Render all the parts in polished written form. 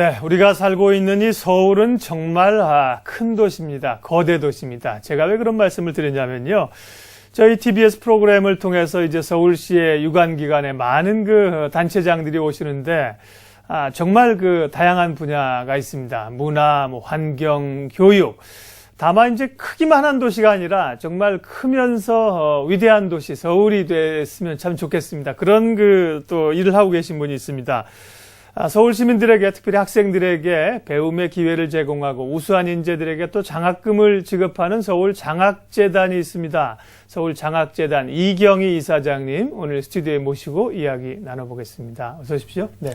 네, 우리가 살고 있는 이 서울은 정말 큰 도시입니다. 거대 도시입니다. 제가 왜 그런 말씀을 드리냐면요. 저희 TBS 프로그램을 통해서 이제 서울시의 유관기관에 많은 그 단체장들이 오시는데, 정말 그 다양한 분야가 있습니다. 문화, 환경, 교육. 다만 이제 크기만 한 도시가 아니라 정말 크면서 위대한 도시, 서울이 됐으면 참 좋겠습니다. 그런 또 일을 하고 계신 분이 있습니다. 서울 시민들에게, 특별히 학생들에게 배움의 기회를 제공하고 우수한 인재들에게 또 장학금을 지급하는 서울 장학재단이 있습니다. 서울 장학재단 이경희 이사장님 오늘 스튜디오에 모시고 이야기 나눠보겠습니다. 어서 오십시오. 네.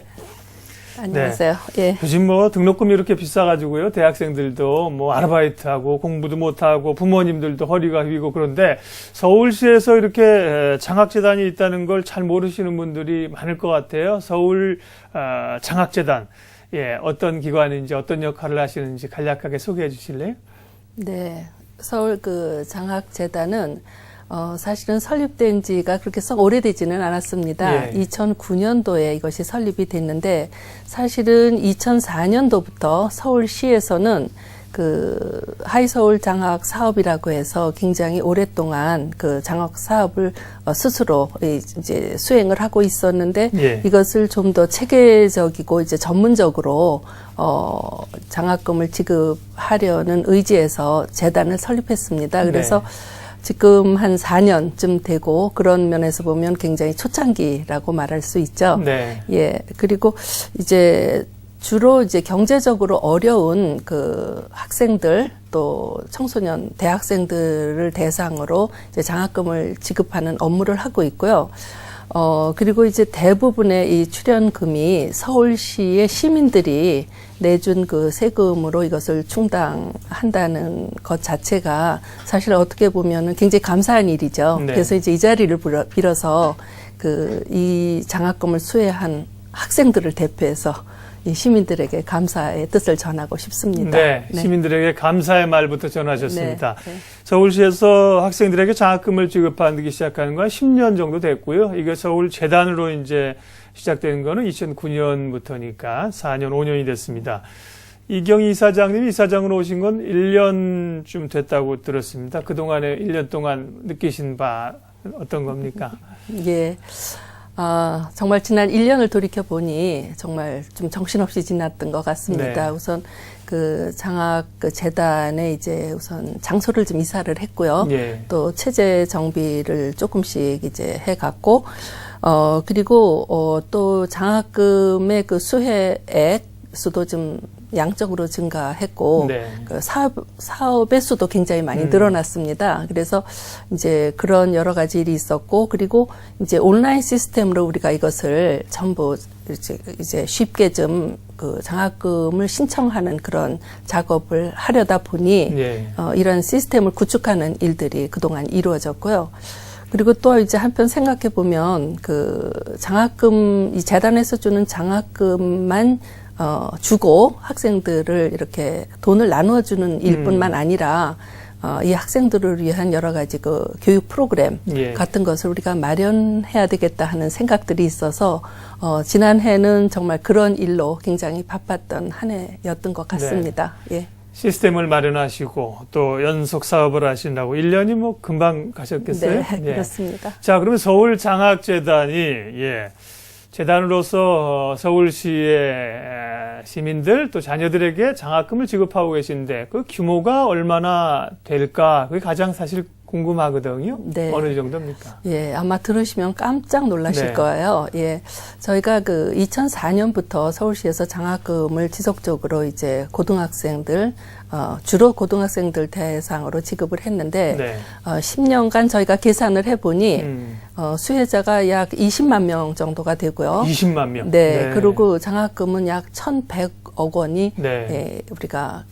안녕하세요. 네. 예. 요즘 등록금이 이렇게 비싸가지고요. 대학생들도 아르바이트하고 공부도 못하고 부모님들도 허리가 휘고 그런데 서울시에서 이렇게 장학재단이 있다는 걸 잘 모르시는 분들이 많을 것 같아요. 서울 장학재단. 예, 어떤 기관인지 어떤 역할을 하시는지 간략하게 소개해 주실래요? 네. 서울 장학재단은 사실은 설립된 지가 그렇게 썩 오래되지는 않았습니다. 예. 2009년도에 이것이 설립이 됐는데 사실은 2004년도부터 서울시에서는 하이서울 장학 사업이라고 해서 굉장히 오랫동안 장학 사업을 스스로 이제 수행을 하고 있었는데 예. 이것을 좀 더 체계적이고 이제 전문적으로 장학금을 지급하려는 의지에서 재단을 설립했습니다. 그래서 네. 지금 한 4년쯤 되고 그런 면에서 보면 굉장히 초창기라고 말할 수 있죠. 네. 예. 그리고 이제 주로 이제 경제적으로 어려운 학생들 또 청소년 대학생들을 대상으로 이제 장학금을 지급하는 업무를 하고 있고요. 그리고 이제 대부분의 이 출연금이 서울시의 시민들이 내준 세금으로 이것을 충당한다는 것 자체가 사실 어떻게 보면은 굉장히 감사한 일이죠. 네. 그래서 이제 이 자리를 빌어서 이 장학금을 수혜한 학생들을 대표해서 이 시민들에게 감사의 뜻을 전하고 싶습니다. 네, 시민들에게 감사의 말부터 전하셨습니다. 네. 서울시에서 학생들에게 장학금을 지급하기 시작하는 건 10년 정도 됐고요. 이게 서울 재단으로 이제 시작된 거는 2009년부터니까 4년, 5년이 됐습니다. 이경희 이사장님이 이사장으로 오신 건 1년쯤 됐다고 들었습니다. 그동안에 1년 동안 느끼신 바 어떤 겁니까? 예. 정말 지난 1년을 돌이켜보니 정말 좀 정신없이 지났던 것 같습니다. 네. 우선 장학 재단에 이제 우선 장소를 좀 이사를 했고요. 예. 또 체제 정비를 조금씩 이제 해갔고, 그리고 또 장학금의 수혜액 수도 좀 양적으로 증가했고, 네. 사업의 수도 굉장히 많이 늘어났습니다. 그래서 이제 그런 여러 가지 일이 있었고, 그리고 이제 온라인 시스템으로 우리가 이것을 전부 이제 쉽게 좀 장학금을 신청하는 그런 작업을 하려다 보니, 예. 이런 시스템을 구축하는 일들이 그동안 이루어졌고요. 그리고 또 이제 한편 생각해 보면 장학금, 이 재단에서 주는 장학금만 주고 학생들을 이렇게 돈을 나누어주는 일뿐만 아니라 이 학생들을 위한 여러 가지 교육 프로그램 예. 같은 것을 우리가 마련해야 되겠다 하는 생각들이 있어서 지난해는 정말 그런 일로 굉장히 바빴던 한 해였던 것 같습니다. 네. 예. 시스템을 마련하시고 또 연속 사업을 하신다고 1년이 금방 가셨겠어요? 네, 그렇습니다. 자, 그러면 서울 장학재단이 재단으로서 서울시의 시민들 또 자녀들에게 장학금을 지급하고 계신데 그 규모가 얼마나 될까? 그게 가장 사실 궁금하거든요. 네. 어느 정도입니까? 예, 아마 들으시면 깜짝 놀라실 네. 거예요. 예. 저희가 2004년부터 서울시에서 장학금을 지속적으로 이제 고등학생들, 주로 고등학생들 대상으로 지급을 했는데, 네. 10년간 저희가 계산을 해보니, 수혜자가 약 20만 명 정도가 되고요. 20만 명. 네. 그리고 장학금은 약 1,100억 원이, 네. 예, 우리가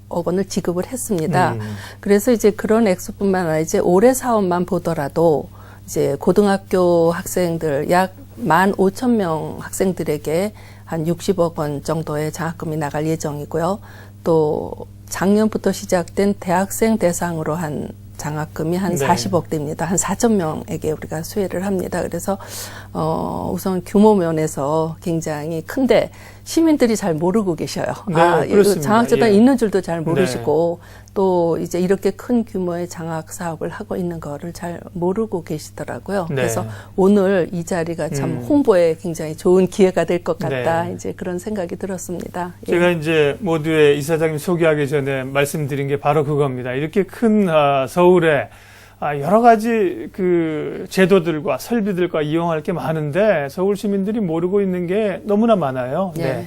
억 원을 지급을 했습니다. 그래서 이제 그런 액수뿐만 아니라 이제 올해 사업만 보더라도 이제 고등학교 학생들 약 15,000명 학생들에게 한 60억 원 정도의 장학금이 나갈 예정이고요. 또 작년부터 시작된 대학생 대상으로 한 장학금이 한 네. 40억 대입니다. 한 4천 명에게 우리가 수혜를 합니다. 그래서 우선 규모 면에서 굉장히 큰데 시민들이 잘 모르고 계셔요. 네, 그렇습니다. 장학재단 예. 있는 줄도 잘 모르시고 또 이제 이렇게 큰 규모의 장학 사업을 하고 있는 거를 잘 모르고 계시더라고요. 네. 그래서 오늘 이 자리가 참 홍보에 굉장히 좋은 기회가 될 것 같다. 네. 이제 그런 생각이 들었습니다. 예. 제가 이제 모두의 이사장님 소개하기 전에 말씀드린 게 바로 그겁니다. 이렇게 큰 서울에 여러 가지 그 제도들과 설비들과 이용할 게 많은데 서울 시민들이 모르고 있는 게 너무나 많아요. 예. 네.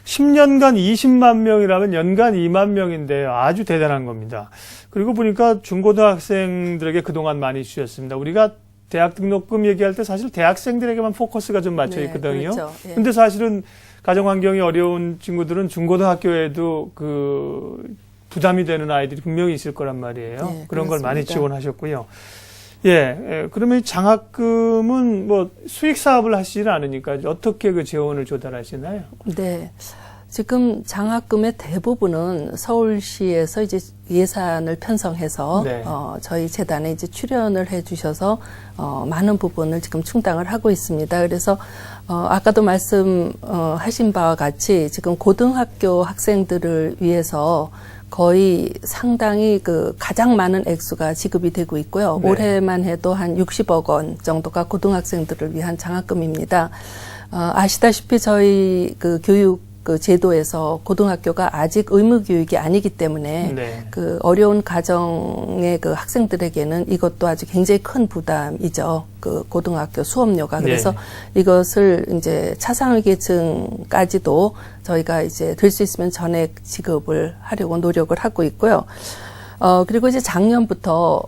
10년간 20만 명이라면 연간 2만 명인데요. 아주 대단한 겁니다. 그리고 보니까 중고등학생들에게 그동안 많이 주셨습니다. 우리가 대학 등록금 얘기할 때 사실 대학생들에게만 포커스가 좀 맞춰 있거든요. 네, 그렇죠. 예. 근데 사실은 가정 환경이 어려운 친구들은 중고등학교에도 그 부담이 되는 아이들이 분명히 있을 거란 말이에요. 네, 그런 걸 많이 그렇습니다. 지원하셨고요. 예, 그러면 이 장학금은 뭐 수익 사업을 하시지는 않으니까 어떻게 그 재원을 조달하시나요? 네. 지금 장학금의 대부분은 서울시에서 이제 예산을 편성해서 네. 저희 재단에 이제 출연을 해주셔서 많은 부분을 지금 충당을 하고 있습니다. 그래서 아까도 말씀하신 바와 같이 지금 고등학교 학생들을 위해서 거의 상당히 그 가장 많은 액수가 지급이 되고 있고요. 네. 올해만 해도 한 60억 원 정도가 고등학생들을 위한 장학금입니다. 아시다시피 저희 그 교육 그 제도에서 고등학교가 아직 의무 교육이 아니기 때문에 네. 그 어려운 가정의 그 학생들에게는 이것도 아주 굉장히 큰 부담이죠. 그 고등학교 수업료가. 그래서 네. 이것을 이제 차상위 계층까지도 저희가 이제 될 수 있으면 전액 지급을 하려고 노력을 하고 있고요. 그리고 이제 작년부터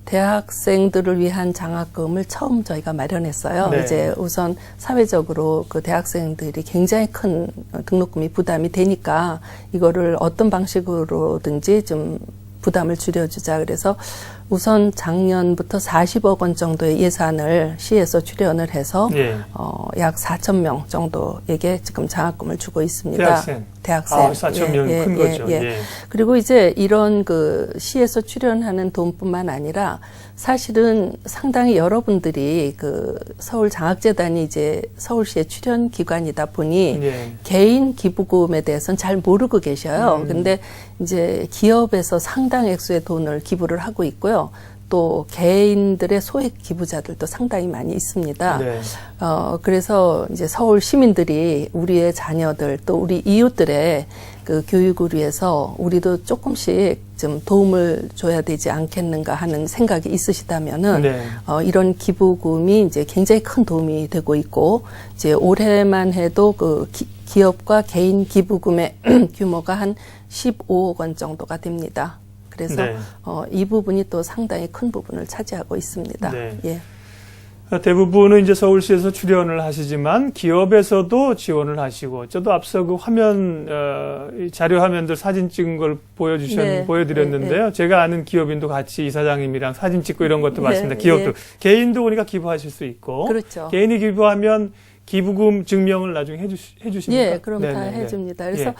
대학생들을 위한 장학금을 처음 저희가 마련했어요. 네. 이제 우선 사회적으로 그 대학생들이 굉장히 큰 등록금이 부담이 되니까 이거를 어떤 방식으로든지 좀 부담을 줄여주자. 그래서 우선 작년부터 40억 원 정도의 예산을 시에서 출연을 해서 예. 약 4천 명 정도에게 지금 장학금을 주고 있습니다. 대학생. 4천 명이 큰 거죠. 예. 그리고 이제 이런 그 시에서 출연하는 돈뿐만 아니라 사실은 상당히 여러분들이 그 서울장학재단이 이제 서울시의 출연 기관이다 보니 예. 개인 기부금에 대해서는 잘 모르고 계셔요. 근데 이제 기업에서 상당 액수의 돈을 기부를 하고 있고요. 또 개인들의 소액 기부자들도 상당히 많이 있습니다. 네. 그래서 이제 서울 시민들이 우리의 자녀들 또 우리 이웃들의 그 교육을 위해서 우리도 조금씩 좀 도움을 줘야 되지 않겠는가 하는 생각이 있으시다면은 네. 이런 기부금이 이제 굉장히 큰 도움이 되고 있고 이제 올해만 해도 그 기업과 개인 기부금의 규모가 한 15억 원 정도가 됩니다. 그래서 네. 이 부분이 또 상당히 큰 부분을 차지하고 있습니다. 네. 예. 대부분은 이제 서울시에서 출연을 하시지만 기업에서도 지원을 하시고 저도 앞서 그 화면 이 자료 화면들 사진 찍은 걸 네. 보여드렸는데요. 네. 제가 아는 기업인도 같이 이사장님이랑 사진 찍고 이런 것도 네. 봤습니다. 기업도 네. 개인도 우리가 기부하실 수 있고 그렇죠. 개인이 기부하면 기부금 증명을 나중에 해주십니까? 예, 그럼 다 네네네. 해줍니다. 그래서 예.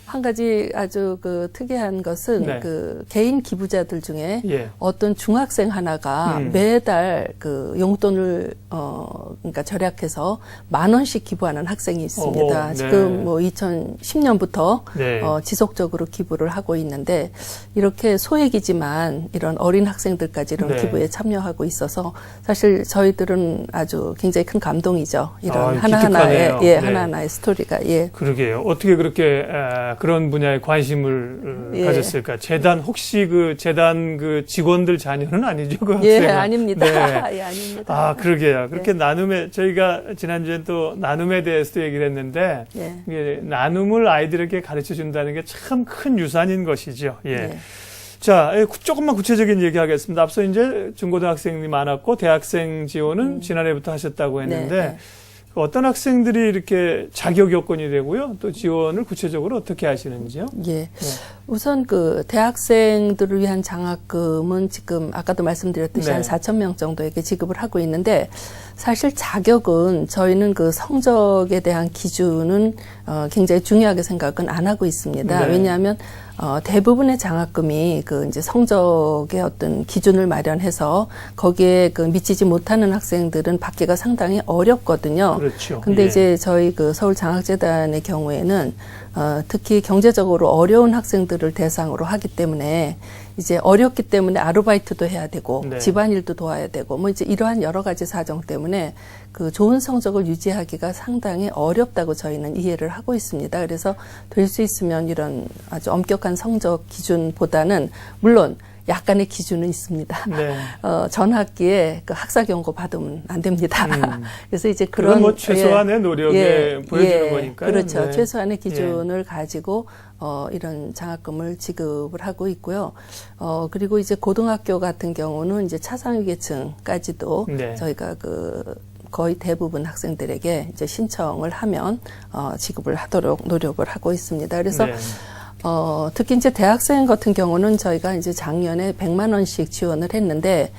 한 가지 아주 그 특이한 것은 네. 그 개인 기부자들 중에 예. 어떤 중학생 하나가 매달 그 용돈을 그러니까 절약해서 10,000원씩 기부하는 학생이 있습니다. 어허, 네. 지금 뭐 2010년부터 네. 지속적으로 기부를 하고 있는데 이렇게 소액이지만 이런 어린 학생들까지 이런 네. 기부에 참여하고 있어서 사실 저희들은 아주 굉장히 큰 감동이죠. 이런 아, 하나하나의 기특하네요. 예, 네. 하나하나의 스토리가 예. 그러게요. 어떻게 그렇게 그런 분야에 관심을 예. 가졌을까? 재단 혹시 그 재단 그 직원들 자녀는 아니죠? 그 예, 학생은? 아닙니다. 네. 예, 아닙니다. 아, 그러게요. 그렇게 나눔에 저희가 지난주에 또 나눔에 대해서도 얘기를 했는데 예. 이게 나눔을 아이들에게 가르쳐 준다는 게 참 큰 유산인 것이죠. 예. 예. 자, 조금만 구체적인 얘기 하겠습니다. 앞서 이제 중고등학생이 많았고 대학생 지원은 지난해부터 하셨다고 했는데 네, 네. 어떤 학생들이 이렇게 자격 요건이 되고요. 또 지원을 구체적으로 어떻게 하시는지요? 예. 우선 그 대학생들을 위한 장학금은 지금 아까도 말씀드렸듯이 네. 한 4천 명 정도에게 지급을 하고 있는데 사실 자격은 저희는 그 성적에 대한 기준은 굉장히 중요하게 생각은 안 하고 있습니다. 네. 왜냐하면 대부분의 장학금이 그 이제 성적의 어떤 기준을 마련해서 거기에 그 미치지 못하는 학생들은 받기가 상당히 어렵거든요. 그렇죠. 근데 예. 이제 저희 그 서울장학재단의 경우에는 특히 경제적으로 어려운 학생들을 대상으로 하기 때문에 이제 어렵기 때문에 아르바이트도 해야 되고 네. 집안일도 도와야 되고 뭐 이제 이러한 여러 가지 사정 때문에 그 좋은 성적을 유지하기가 상당히 어렵다고 저희는 이해를 하고 있습니다. 그래서 될 수 있으면 이런 아주 엄격한 성적 기준보다는 물론 약간의 기준은 있습니다. 네. 전 학기에 그 학사 경고 받으면 안 됩니다. 그래서 이제 그건 그런 뭐 최소한의 노력에 보여주는 거니까요. 그렇죠. 네. 최소한의 기준을 가지고 이런 장학금을 지급을 하고 있고요. 그리고 이제 고등학교 같은 경우는 이제 차상위 계층까지도 네. 저희가 그 거의 대부분 학생들에게 이제 신청을 하면 지급을 하도록 노력을 하고 있습니다. 그래서 네. 특히 이제 대학생 같은 경우는 저희가 이제 작년에 100만 원씩 지원을 했는데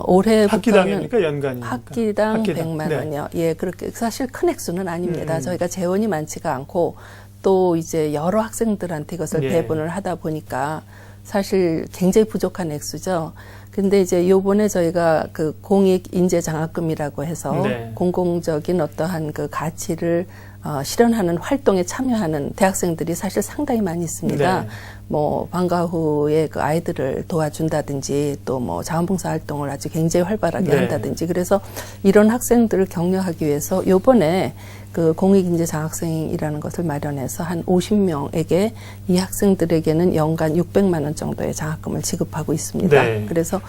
올해부터는 학기당입니까? 연간입니까? 학기당 학기당. 100만 네. 원이요. 예, 그렇게 사실 큰 액수는 아닙니다. 저희가 재원이 많지가 않고 또 이제 여러 학생들한테 이것을 예. 배분을 하다 보니까 사실 굉장히 부족한 액수죠. 근데 이제 요번에 저희가 그 공익 인재 장학금이라고 해서 네. 공공적인 어떠한 그 가치를 실현하는 활동에 참여하는 대학생들이 사실 상당히 많이 있습니다. 네. 뭐 방과 후에 그 아이들을 도와준다든지 또 뭐 자원봉사 활동을 아주 굉장히 활발하게 네. 한다든지 그래서 이런 학생들을 격려하기 위해서 요번에 그 공익인재 장학생이라는 것을 마련해서 한 50명에게 이 학생들에게는 연간 600만 원 정도의 장학금을 지급하고 있습니다. 네. 그래서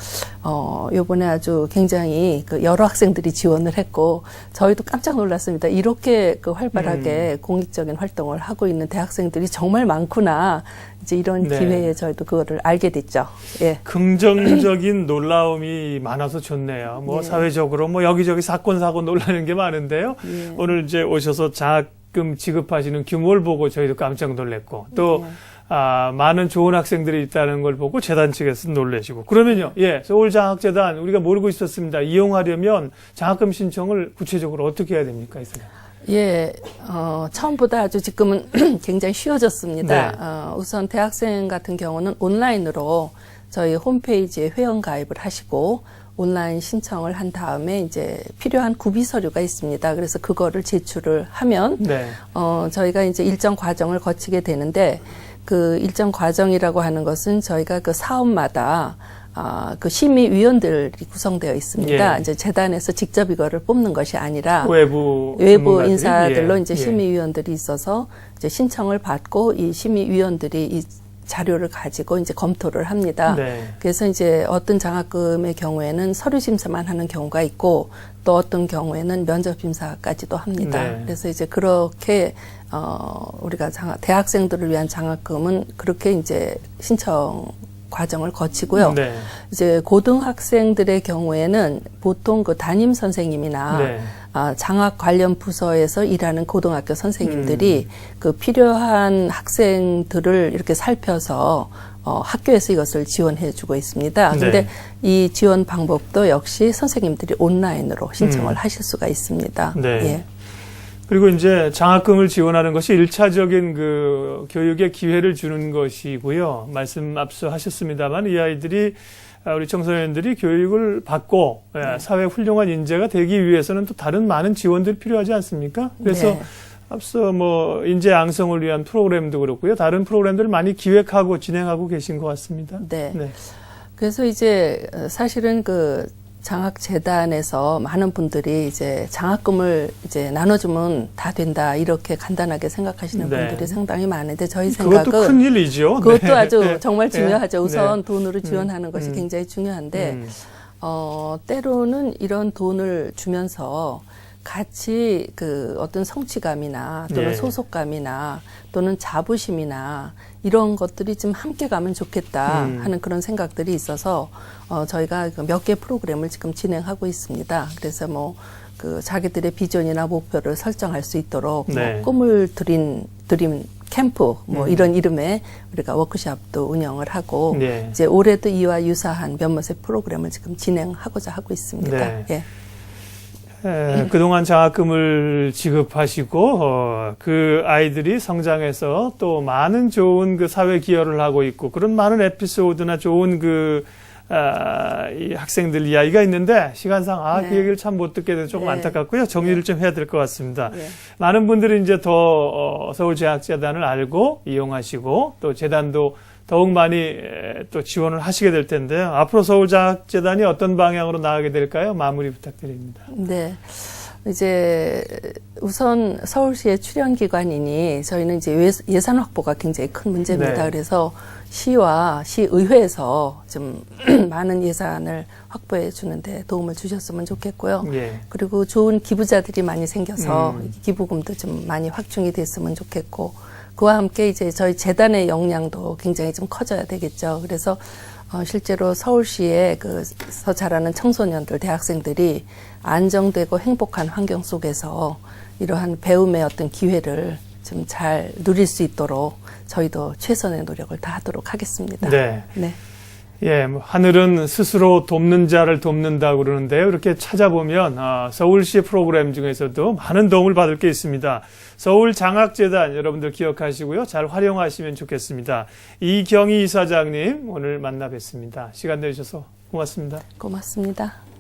요번에 아주 굉장히 그 여러 학생들이 지원을 했고 저희도 깜짝 놀랐습니다. 이렇게 그 활발하게 공익적인 활동을 하고 있는 대학생들이 정말 많구나. 이제 이런 네. 기회에 저희도 그거를 알게 됐죠. 예. 긍정적인 놀라움이 많아서 좋네요. 뭐 예. 사회적으로 뭐 여기저기 사건 사고 놀라는 게 많은데요. 예. 오늘 이제 오셔서 장학금 지급하시는 규모를 보고 저희도 깜짝 놀랐고 또 많은 좋은 학생들이 있다는 걸 보고 재단 측에서 놀라시고 그러면요. 예, 서울장학재단 우리가 모르고 있었습니다. 이용하려면 장학금 신청을 구체적으로 어떻게 해야 됩니까, 이사님? 예, 처음보다 아주 지금은 굉장히 쉬워졌습니다. 네. 우선 대학생 같은 경우는 온라인으로 저희 홈페이지에 회원 가입을 하시고 온라인 신청을 한 다음에 이제 필요한 구비 서류가 있습니다. 그래서 그거를 제출을 하면 네. 저희가 이제 일정 과정을 거치게 되는데 그 일정 과정이라고 하는 것은 저희가 그 사업마다 그 심의위원들이 구성되어 있습니다. 예. 이제 재단에서 직접 이거를 뽑는 것이 아니라 외부 전문가들이? 인사들로 예. 이제 예. 심의위원들이 있어서 이제 신청을 받고 이 심의위원들이 이 자료를 가지고 이제 검토를 합니다. 네. 그래서 이제 어떤 장학금의 경우에는 서류 심사만 하는 경우가 있고 또 어떤 경우에는 면접 심사까지도 합니다. 네. 그래서 이제 그렇게 우리가 대학생들을 위한 장학금은 그렇게 이제 신청 과정을 거치고요. 네. 이제 고등학생들의 경우에는 보통 그 담임 선생님이나 네. 장학 관련 부서에서 일하는 고등학교 선생님들이 그 필요한 학생들을 이렇게 살펴서 학교에서 이것을 지원해 주고 있습니다. 근데 네. 이 지원 방법도 역시 선생님들이 온라인으로 신청을 하실 수가 있습니다. 네. 예. 그리고 이제 장학금을 지원하는 것이 1차적인 그 교육의 기회를 주는 것이고요. 말씀 앞서 하셨습니다만 이 아이들이 우리 청소년들이 교육을 받고 사회 훌륭한 인재가 되기 위해서는 또 다른 많은 지원들이 필요하지 않습니까? 그래서 네. 앞서 뭐 인재 양성을 위한 프로그램도 그렇고요. 다른 프로그램들을 많이 기획하고 진행하고 계신 것 같습니다. 네. 네. 그래서 이제 사실은 그 장학재단에서 많은 분들이 이제 장학금을 이제 나눠주면 다 된다 이렇게 간단하게 생각하시는 네. 분들이 상당히 많은데 저희 생각은 그것도 큰 일이죠. 그것도 네. 아주 네. 정말 중요하죠. 네. 우선 네. 돈으로 지원하는 것이 굉장히 중요한데 때로는 이런 돈을 주면서 같이 그 어떤 성취감이나 또는 예. 소속감이나 또는 자부심이나 이런 것들이 좀 함께 가면 좋겠다 하는 그런 생각들이 있어서 저희가 몇 개 프로그램을 지금 진행하고 있습니다. 그래서 뭐 그 자기들의 비전이나 목표를 설정할 수 있도록 네. 뭐 꿈을 들인 캠프 뭐 이런 이름의 우리가 워크숍도 운영을 하고 네. 이제 올해도 이와 유사한 몇몇의 프로그램을 지금 진행하고자 하고 있습니다. 네. 예. 그동안 장학금을 지급하시고 그 아이들이 성장해서 또 많은 좋은 그 사회 기여를 하고 있고 그런 많은 에피소드나 좋은 이 학생들 이야기가 있는데 시간상 네. 그 얘기를 참 못 듣게 돼서 조금 네. 안타깝고요. 정리를 좀 해야 될 것 같습니다. 네. 많은 분들이 이제 더 서울재학재단을 알고 이용하시고 또 재단도 더욱 많이 또 지원을 하시게 될 텐데요. 앞으로 서울장학재단이 어떤 방향으로 나가게 될까요? 마무리 부탁드립니다. 네. 이제 우선 서울시의 출연기관이니 저희는 이제 예산 확보가 굉장히 큰 문제입니다. 네. 그래서 시와 시의회에서 좀 많은 예산을 확보해 주는데 도움을 주셨으면 좋겠고요. 예. 그리고 좋은 기부자들이 많이 생겨서 기부금도 좀 많이 확충이 됐으면 좋겠고 그와 함께 이제 저희 재단의 역량도 굉장히 좀 커져야 되겠죠. 그래서 실제로 서울시에 그서 자라는 청소년들, 대학생들이 안정되고 행복한 환경 속에서 이러한 배움의 어떤 기회를 좀 잘 누릴 수 있도록 저희도 최선의 노력을 다하도록 하겠습니다. 네. 네. 예, 하늘은 스스로 돕는 자를 돕는다고 그러는데요. 이렇게 찾아보면 서울시 프로그램 중에서도 많은 도움을 받을 게 있습니다. 서울장학재단 여러분들 기억하시고요. 잘 활용하시면 좋겠습니다. 이경희 이사장님 오늘 만나 뵙습니다. 시간 내주셔서 고맙습니다. 고맙습니다.